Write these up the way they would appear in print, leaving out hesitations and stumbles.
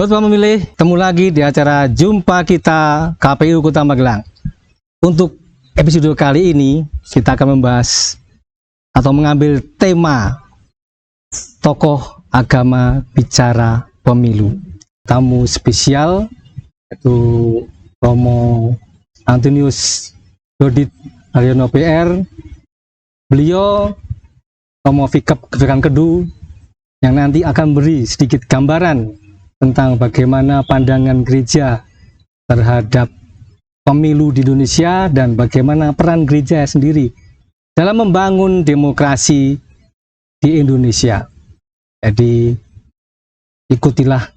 Halo teman pemilih, ketemu lagi di acara Jumpa Kita KPU Kota Magelang. Untuk episode kali ini, kita akan membahas atau mengambil tema tokoh agama bicara pemilu. Tamu spesial yaitu Romo Antonius Dodit Haryono PR. Beliau Romo Fikep Gerekan Kedu yang nanti akan beri sedikit gambaran tentang bagaimana pandangan gereja terhadap pemilu di Indonesia dan bagaimana peran gereja sendiri dalam membangun demokrasi di Indonesia. Jadi ikutilah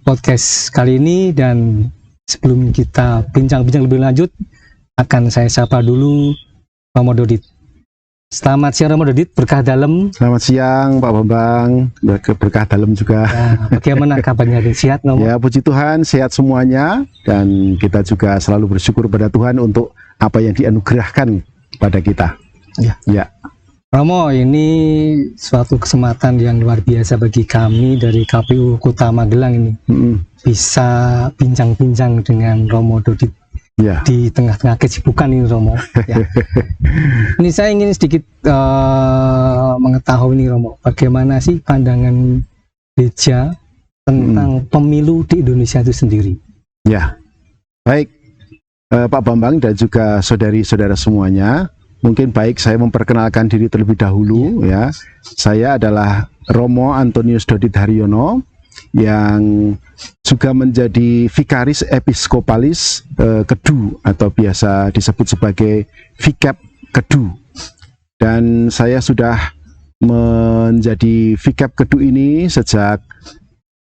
podcast kali ini, dan sebelum kita bincang-bincang lebih lanjut akan saya sapa dulu Romo Dodit. Selamat siang Romo Dodit, berkah dalam. Selamat siang Pak Bambang, berkah dalam juga. Ya, bagaimana kabarnya? Sehat Romo? Ya, puji Tuhan, sehat semuanya, dan kita juga selalu bersyukur pada Tuhan untuk apa yang dianugerahkan pada kita. Ya. Romo, ini suatu kesempatan yang luar biasa bagi kami dari KPU Kota Magelang ini. Bisa bincang-bincang dengan Romo Dodit. Ya. Di tengah-tengah kesibukan ini Romo. Ya. Ini saya ingin sedikit mengetahui nih Romo, bagaimana sih pandangan gereja tentang pemilu di Indonesia itu sendiri? Ya, baik Pak Bambang dan juga saudari-saudara semuanya, mungkin baik saya memperkenalkan diri terlebih dahulu. Ya, saya adalah Romo Antonius Dodit Haryono yang juga menjadi Vikaris Episkopalis Kedu atau biasa disebut sebagai Fikep Kedu, dan saya sudah menjadi Fikep Kedu ini sejak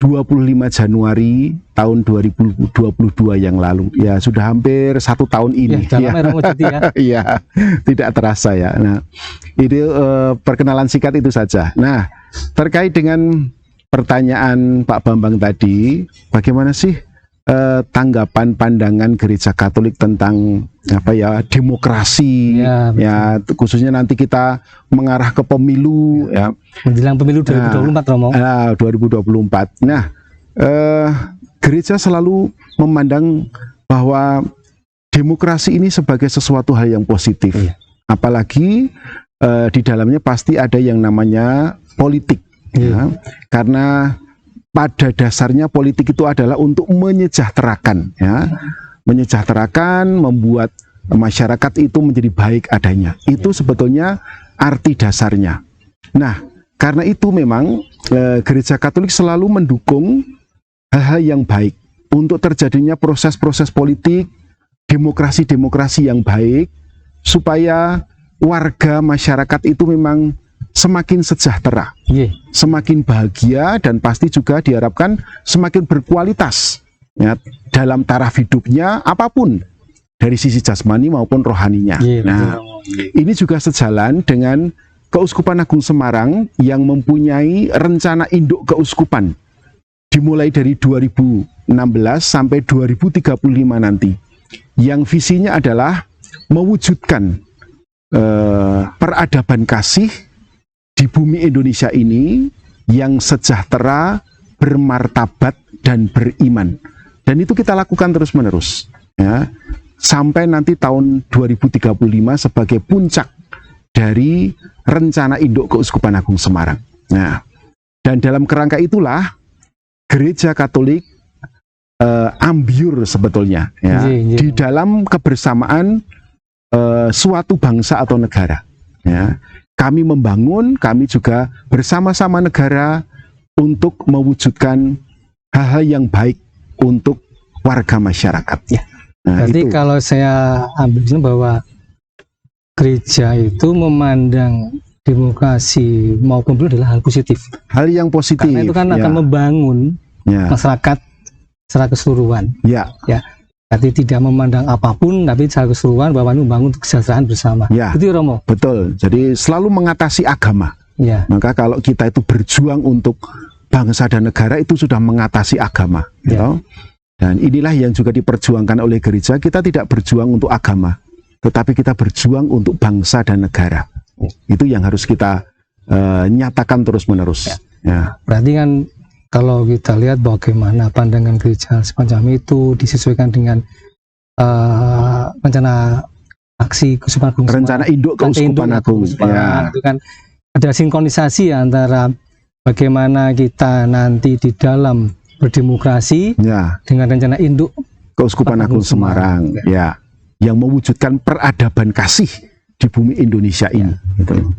25 Januari tahun 2022 yang lalu. Ya, sudah hampir 1 tahun ini. Iya, tidak terasa ya. Nah, itu perkenalan singkat itu saja. Nah, terkait dengan pertanyaan Pak Bambang tadi, bagaimana sih tanggapan pandangan Gereja Katolik tentang demokrasi, khususnya nanti kita mengarah ke pemilu, menjelang pemilu 2024 Romo. 2024. Nah, gereja selalu memandang bahwa demokrasi ini sebagai sesuatu hal yang positif, apalagi di dalamnya pasti ada yang namanya politik. Karena pada dasarnya politik itu adalah untuk menyejahterakan, menyejahterakan, membuat masyarakat itu menjadi baik adanya. Itu sebetulnya arti dasarnya. Nah, karena itu memang Gereja Katolik selalu mendukung hal-hal yang baik untuk terjadinya proses-proses politik, demokrasi-demokrasi yang baik, supaya warga masyarakat itu memang semakin sejahtera, semakin bahagia, dan pasti juga diharapkan semakin berkualitas dalam taraf hidupnya, apapun dari sisi jasmani maupun rohaninya. Ini juga sejalan dengan Keuskupan Agung Semarang yang mempunyai rencana induk keuskupan dimulai dari 2016 sampai 2035 nanti, yang visinya adalah mewujudkan peradaban kasih di bumi Indonesia ini yang sejahtera, bermartabat, dan beriman. Dan itu kita lakukan terus-menerus, sampai nanti tahun 2035 sebagai puncak dari rencana induk Keuskupan Agung Semarang. Nah, dan dalam kerangka itulah Gereja Katolik ambyur sebetulnya, di dalam kebersamaan suatu bangsa atau negara. Kami membangun, kami juga bersama-sama negara untuk mewujudkan hal-hal yang baik untuk warga masyarakat. Berarti itu, kalau saya ambil bahwa gereja itu memandang demokrasi maupun pemilu adalah hal positif. Hal yang positif. Karena itu kan akan membangun masyarakat secara keseluruhan. Berarti tidak memandang apapun, tapi secara keseluruhan bahwa ini membangun kesejahteraan bersama. Itu Romo. Betul. Jadi selalu mengatasi agama. Maka kalau kita itu berjuang untuk bangsa dan negara, itu sudah mengatasi agama. Dan inilah yang juga diperjuangkan oleh gereja. Kita tidak berjuang untuk agama, tetapi kita berjuang untuk bangsa dan negara. Itu yang harus kita nyatakan terus-menerus. Berarti kan kalau kita lihat bagaimana pandangan gereja semacam itu disesuaikan dengan rencana aksi Keuskupan Agung rencana induk Keuskupan Agung, itu kan ada sinkronisasi antara bagaimana kita nanti di dalam berdemokrasi dengan rencana induk Keuskupan Agung Semarang, ya, yang mewujudkan peradaban kasih di bumi Indonesia ini. Gitu.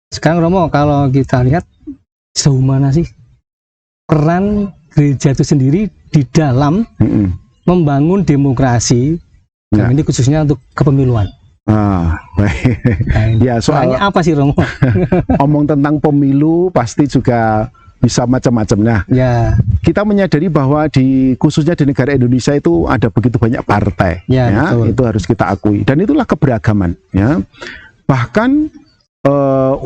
Sekarang Romo, kalau kita lihat sejauh mana sih peran gereja itu sendiri di dalam membangun demokrasi, dan ini khususnya untuk kepemiluan. Baik. Nah, ya, soalnya apa sih Romo? Omong tentang pemilu pasti juga bisa macam-macam. Nah, kita menyadari bahwa khususnya di negara Indonesia itu ada begitu banyak partai, itu harus kita akui, dan itulah keberagaman. Ya. Bahkan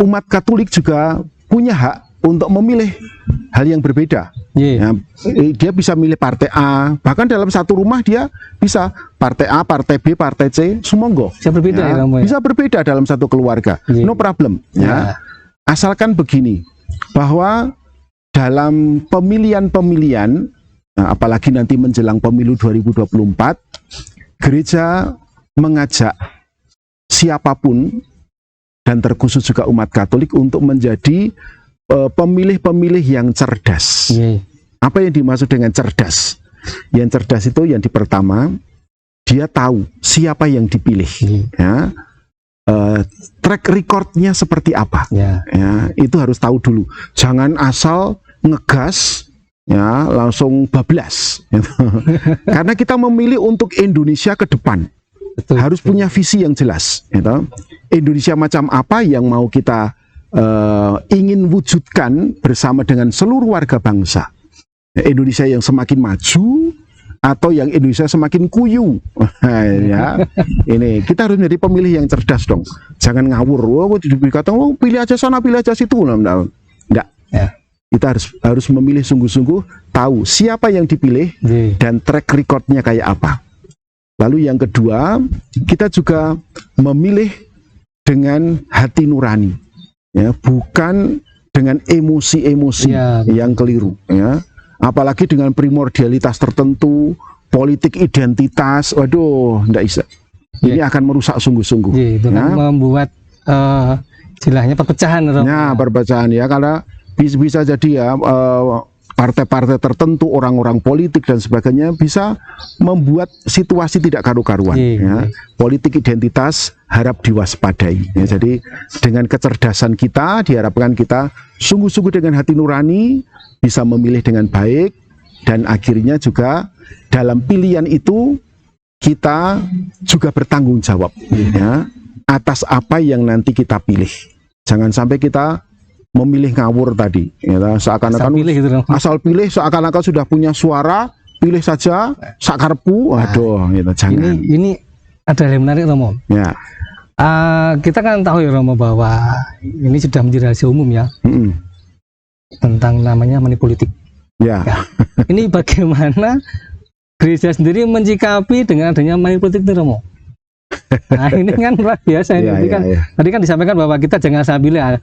umat Katolik juga punya hak untuk memilih hal yang berbeda. Ya, dia bisa milih partai A, bahkan dalam satu rumah dia bisa partai A, partai B, partai C, semonggo. Bisa berbeda, bisa berbeda dalam satu keluarga, no problem. Ya. Asalkan begini, bahwa dalam pemilihan-pemilihan, apalagi nanti menjelang pemilu 2024, gereja mengajak siapapun dan terkhusus juga umat Katolik untuk menjadi pemilih-pemilih yang cerdas. Apa yang dimaksud dengan cerdas? Yang cerdas itu yang pertama, dia tahu siapa yang dipilih. Ya. Track recordnya seperti apa? Ya, itu harus tahu dulu. Jangan asal ngegas, ya langsung bablas. Karena kita memilih untuk Indonesia ke depan. Harus punya visi yang jelas. Indonesia macam apa yang mau kita ingin wujudkan bersama dengan seluruh warga bangsa. Indonesia yang semakin maju atau yang Indonesia semakin kuyu. Ya, ini kita harus menjadi pemilih yang cerdas dong. Jangan ngawur. Dikatakan pilih aja sana, pilih aja situ. Enggak. Kita harus memilih sungguh-sungguh, tahu siapa yang dipilih dan track recordnya kayak apa. Lalu yang kedua, kita juga memilih dengan hati nurani. Ya, bukan dengan emosi-emosi yang keliru, ya. Apalagi dengan primordialitas tertentu, politik identitas, waduh, enggak bisa. Ini akan merusak sungguh-sungguh. Itu kan membuat istilahnya perpecahan. Ya, perpecahan ya, karena bisa jadi ya partai-partai tertentu, orang-orang politik dan sebagainya bisa membuat situasi tidak karu-karuan. Ya. Politik identitas harap diwaspadai. Ya. Jadi dengan kecerdasan kita diharapkan kita sungguh-sungguh dengan hati nurani bisa memilih dengan baik, dan akhirnya juga dalam pilihan itu kita juga bertanggung jawab ya, atas apa yang nanti kita pilih. Jangan sampai kita memilih ngawur tadi, ya, seakan-akan asal pilih seakan-akan sudah punya suara, pilih saja sakarpu, waduh, gitu, jangan. Ini ada yang menarik Romo. Ya. Kita kan tahu ya Romo bahwa ini sudah menjadi rahasia umum ya, tentang namanya money politik. Ya. Ini bagaimana gereja sendiri menyikapi dengan adanya money politik itu Romo? Nah ini kan luar biasa ini. Tadi kan disampaikan bahwa kita jangan asal pilih.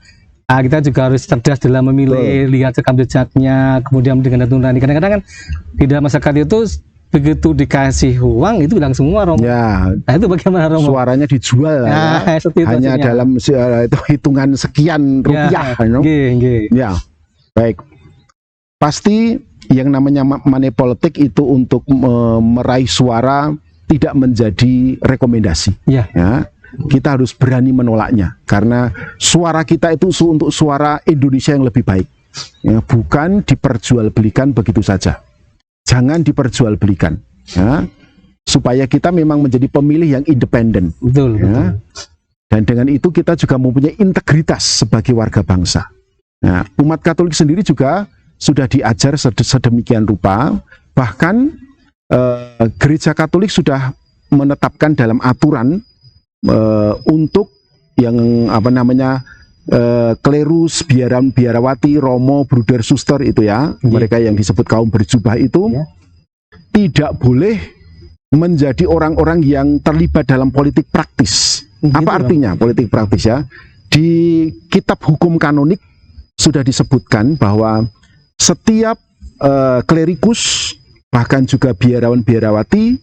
Kita juga harus cerdas dalam memilih, lihat rekam jejaknya, kemudian dengan nurani. Kadang-kadang kan di dalam masyarakat itu begitu dikasih uang itu bilang semua Romo. Ya. Nah itu bagaimana Romo? Suaranya dijual ya. Hanya dalam itu hitungan sekian rupiah. Ya, baik. Pasti yang namanya money politik itu untuk meraih suara tidak menjadi rekomendasi. Ya. Kita harus berani menolaknya karena suara kita itu untuk suara Indonesia yang lebih baik, ya, bukan diperjualbelikan begitu saja. Jangan diperjualbelikan, ya, supaya kita memang menjadi pemilih yang independen. Betul. Dan dengan itu kita juga mempunyai integritas sebagai warga bangsa. Nah, umat Katolik sendiri juga sudah diajar sedemikian rupa, bahkan gereja Katolik sudah menetapkan dalam aturan untuk yang klerus, biarawati, romo, bruder, suster itu ya, mereka yang disebut kaum berjubah itu tidak boleh menjadi orang-orang yang terlibat dalam politik praktis. Apa artinya politik praktis ya? Di kitab hukum kanonik sudah disebutkan bahwa setiap klerikus bahkan juga biarawan-biarawati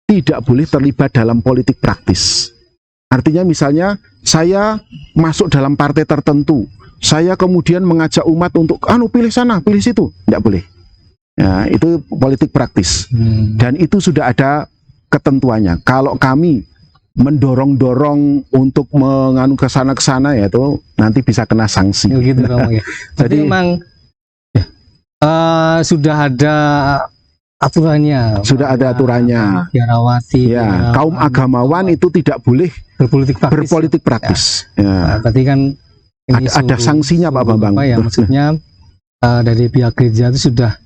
tidak boleh terlibat dalam politik praktis. Artinya misalnya saya masuk dalam partai tertentu, saya kemudian mengajak umat untuk pilih sana, pilih situ, tidak boleh. Ya, itu politik praktis. Dan itu sudah ada ketentuannya. Kalau kami mendorong-dorong untuk menganu ke sana ya itu nanti bisa kena sanksi. Gitu Romo ya. Jadi memang sudah ada aturannya. Sudah ada aturannya. Biarawati. Ya, kaum agamawan itu tidak boleh berpolitik praktis. Ya. Ya. Berarti kan ini ada sanksinya Pak Bambang. Ya, maksudnya dari pihak gereja itu sudah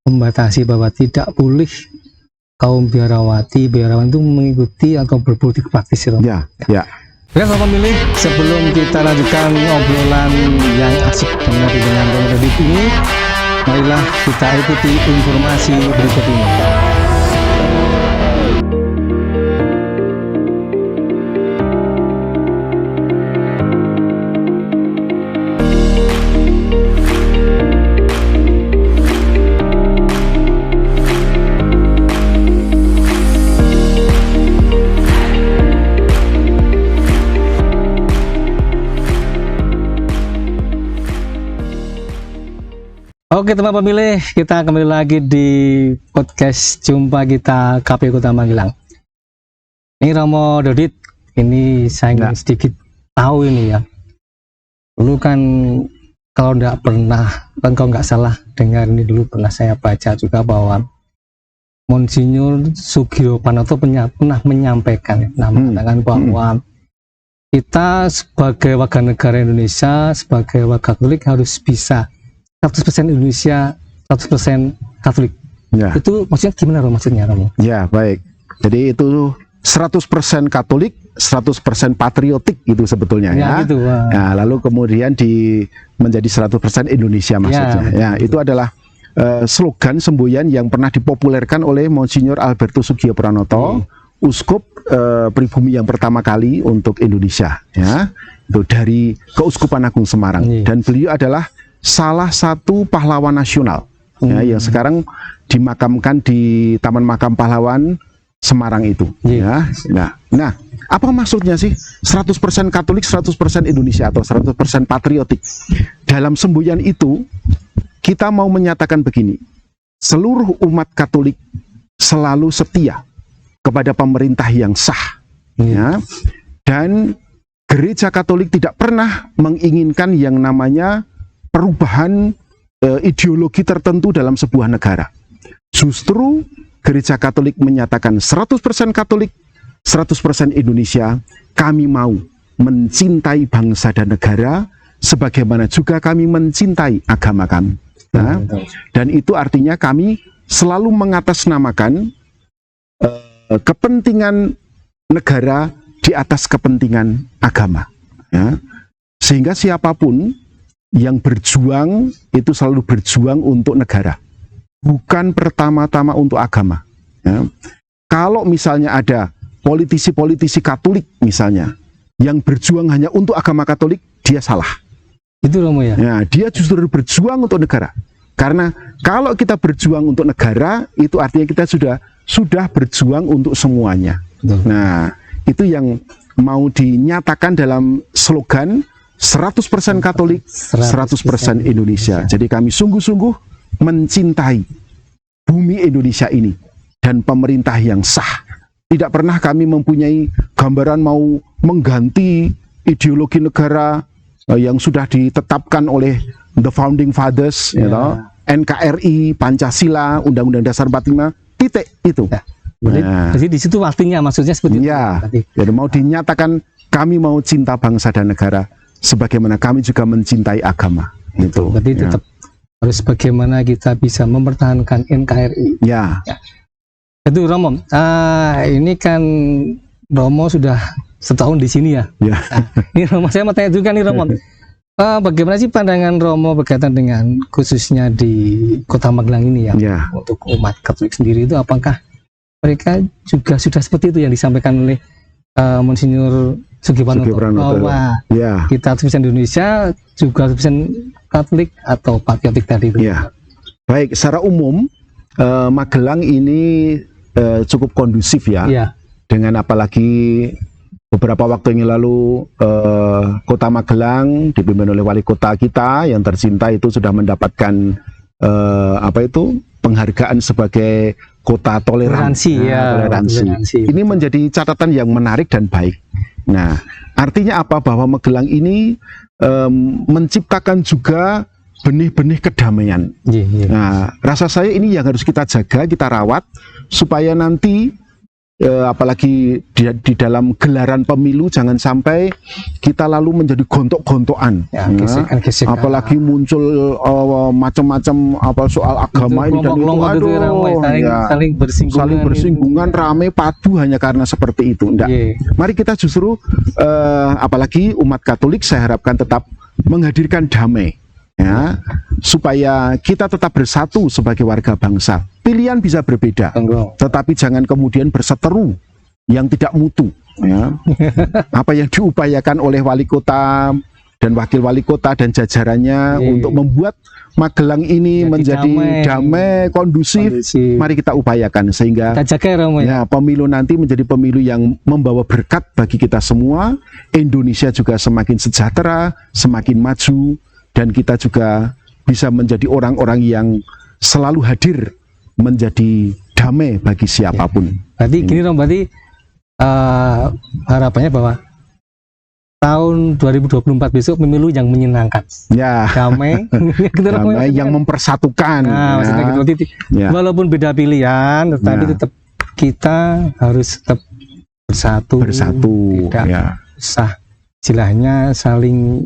membatasi bahwa tidak boleh kaum biarawan itu mengikuti atau berpolitik praktis. Ya, ya. Oke, para pemilih, sebelum kita lanjutkan obrolan yang asik dengan Romo Dodit ini, marilah kita ikuti informasi berikut ini. Oke teman pemilih, kita kembali lagi di podcast Jumpa Kita KPU Kota Magelang. Ini Romo Dodit, ini saya ingin sedikit tahu ini ya. Dulu kan kalau nggak salah dengar ini dulu pernah saya baca juga bahwa Monsinyur Sugio Panoto pernah menyampaikan, mengatakan bahwa kita sebagai warga negara Indonesia, sebagai warga Katolik harus bisa 100% Indonesia, 100% Katolik. Ya. Itu maksudnya gimana maksudnya Romo? Ya, baik. Jadi itu 100% Katolik, 100% patriotik itu sebetulnya ya. Gitu, nah, lalu kemudian menjadi 100% Indonesia maksudnya. Ya, itu adalah slogan semboyan yang pernah dipopulerkan oleh Monsinyur Albertus Sugio Pranoto, uskup pribumi yang pertama kali untuk Indonesia ya. Itu dari Keuskupan Agung Semarang. Dan beliau adalah salah satu pahlawan nasional ya, yang sekarang dimakamkan di Taman Makam Pahlawan Semarang itu ya. Nah, apa maksudnya sih 100% Katolik, 100% Indonesia atau 100% patriotik? Dalam semboyan itu kita mau menyatakan begini, seluruh umat Katolik selalu setia kepada pemerintah yang sah ya, dan Gereja Katolik tidak pernah menginginkan yang namanya perubahan ideologi tertentu dalam sebuah negara. Justru Gereja Katolik menyatakan 100% Katolik, 100% Indonesia. Kami mau mencintai bangsa dan negara sebagaimana juga kami mencintai agama kami. Nah, dan itu artinya kami selalu mengatasnamakan kepentingan negara di atas kepentingan agama. Ya. Sehingga siapapun yang berjuang itu selalu berjuang untuk negara, bukan pertama-tama untuk agama ya. Kalau misalnya ada politisi-politisi Katolik misalnya yang berjuang hanya untuk agama Katolik, dia salah. Itu Romo ya? Ya, dia justru berjuang untuk negara. Karena kalau kita berjuang untuk negara, itu artinya kita sudah berjuang untuk semuanya. Betul. Nah, itu yang mau dinyatakan dalam slogan 100% Katolik, 100% Indonesia. Jadi kami sungguh-sungguh mencintai bumi Indonesia ini dan pemerintah yang sah. Tidak pernah kami mempunyai gambaran mau mengganti ideologi negara yang sudah ditetapkan oleh the founding fathers, NKRI, Pancasila, Undang-Undang Dasar 45, titik itu. Jadi di situ artinya maksudnya seperti itu. Jadi mau dinyatakan kami mau cinta bangsa dan negara sebagaimana kami juga mencintai agama. Itu. Berarti tetap harus bagaimana kita bisa mempertahankan NKRI. Ya. Itu Romo. Ini kan Romo sudah setahun di sini ya. Ini Romo, saya mau tanya juga nih Romo. Bagaimana sih pandangan Romo berkaitan dengan khususnya di Kota Magelang ini ya. Untuk umat Katolik sendiri itu apakah mereka juga sudah seperti itu yang disampaikan oleh Monsinyur Sugio Panoto bahwa kita 100% Indonesia juga 100% Katolik atau patriotik tadi itu. Baik, secara umum Magelang ini cukup kondusif ya. Iya. Dengan apalagi beberapa waktu yang lalu Kota Magelang dipimpin oleh wali kota kita yang tercinta itu sudah mendapatkan penghargaan sebagai kota toleransi. Toleransi. Ini menjadi catatan yang menarik dan baik. Nah, artinya apa? Bahwa Magelang ini menciptakan juga benih-benih kedamaian. Nah, rasa saya ini yang harus kita jaga, kita rawat supaya nanti apalagi di dalam gelaran pemilu jangan sampai kita lalu menjadi gontok-gontokan. Gesekan. Apalagi muncul macam-macam soal agama ini dan itu, saling bersinggungan, rame padu hanya karena seperti itu. Enggak. Mari kita justru apalagi umat Katolik saya harapkan tetap menghadirkan damai. Ya, supaya kita tetap bersatu sebagai warga bangsa. Pilihan bisa berbeda, tetapi jangan kemudian berseteru yang tidak mutu. Ya. Apa yang diupayakan oleh wali kota dan wakil wali kota dan jajarannya untuk membuat Magelang ini menjadi damai, kondusif, mari kita upayakan sehingga pemilu nanti menjadi pemilu yang membawa berkat bagi kita semua. Indonesia juga semakin sejahtera, semakin maju, dan kita juga bisa menjadi orang-orang yang selalu hadir menjadi damai bagi siapapun. Berarti gini dong, berarti harapannya bahwa tahun 2024 besok pemilu yang menyenangkan, damai, damai yang mempersatukan. Walaupun beda pilihan, tetapi tetap kita harus tetap bersatu, tidak usah istilahnya saling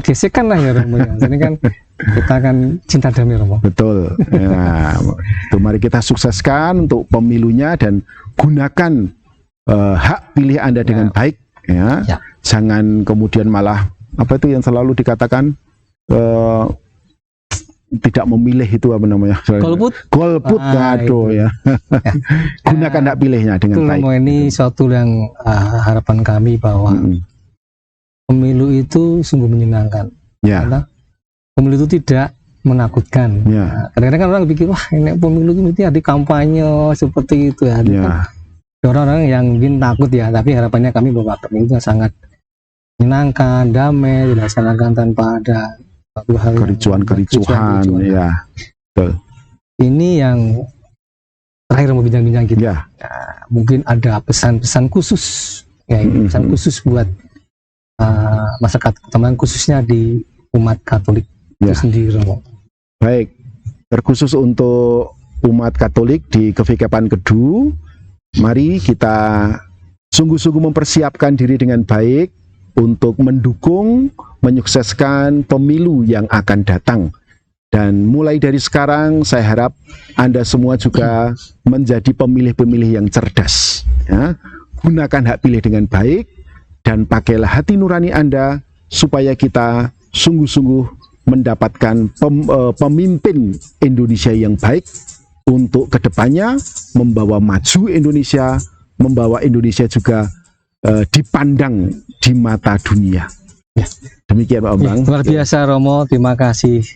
gesekan lah ya Romo ya. Ini kan kita akan cinta damai Romo. Betul. Ya, itu mari kita sukseskan untuk pemilunya dan gunakan hak pilih Anda dengan baik ya. Jangan kemudian malah itu yang selalu dikatakan tidak memilih itu golput aduh ya. Gunakan hak pilihnya dengan baik. Romo, ini suatu yang harapan kami bahwa pemilu itu sungguh menyenangkan. Karena pemilu itu tidak menakutkan. Kadang-kadang kan orang pikir, wah ini pemilu itu ada kampanye seperti itu ya. Orang-orang yang mungkin takut ya, tapi harapannya kami bahwa pemilu itu sangat menyenangkan, damai, dilaksanakan tanpa ada kericuhan. Ya. Betul. Ini yang terakhir mau bincang-bincang kita. Mungkin ada pesan-pesan khusus, pesan khusus buat masyarakat, teman khususnya di umat Katolik itu sendiri. Baik, terkhusus untuk umat Katolik di GVK-an Kedu, mari kita sungguh-sungguh mempersiapkan diri dengan baik untuk mendukung, menyukseskan pemilu yang akan datang. Dan mulai dari sekarang saya harap Anda semua juga menjadi pemilih-pemilih yang cerdas. Gunakan hak pilih dengan baik, dan pakailah hati nurani Anda supaya kita sungguh-sungguh mendapatkan pemimpin Indonesia yang baik untuk kedepannya membawa maju Indonesia, membawa Indonesia juga dipandang di mata dunia. Demikian Pak Bang. Luar biasa Romo, terima kasih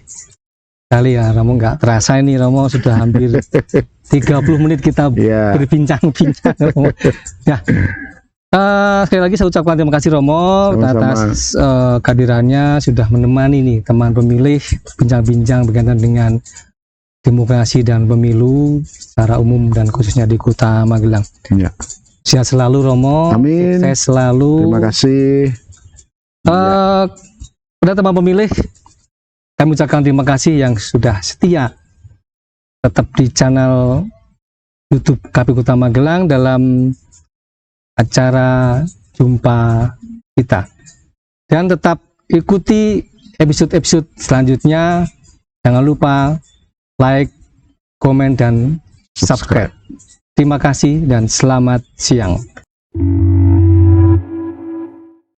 sekali ya Romo. Nggak terasa ini Romo sudah hampir 30 menit kita berbincang-bincang Romo. Sekali lagi saya ucapkan terima kasih Romo atas kehadirannya, sudah menemani nih teman pemilih bincang-bincang berkaitan dengan demokrasi dan pemilu secara umum dan khususnya di Kota Magelang. Sehat selalu Romo. Amin. Sukses selalu. Terima kasih. Pada teman pemilih, kami ucapkan terima kasih yang sudah setia tetap di channel YouTube KPU Kota Magelang dalam acara jumpa kita, dan tetap ikuti episode-episode selanjutnya. Jangan lupa like, komen, dan subscribe. Terima kasih dan selamat siang.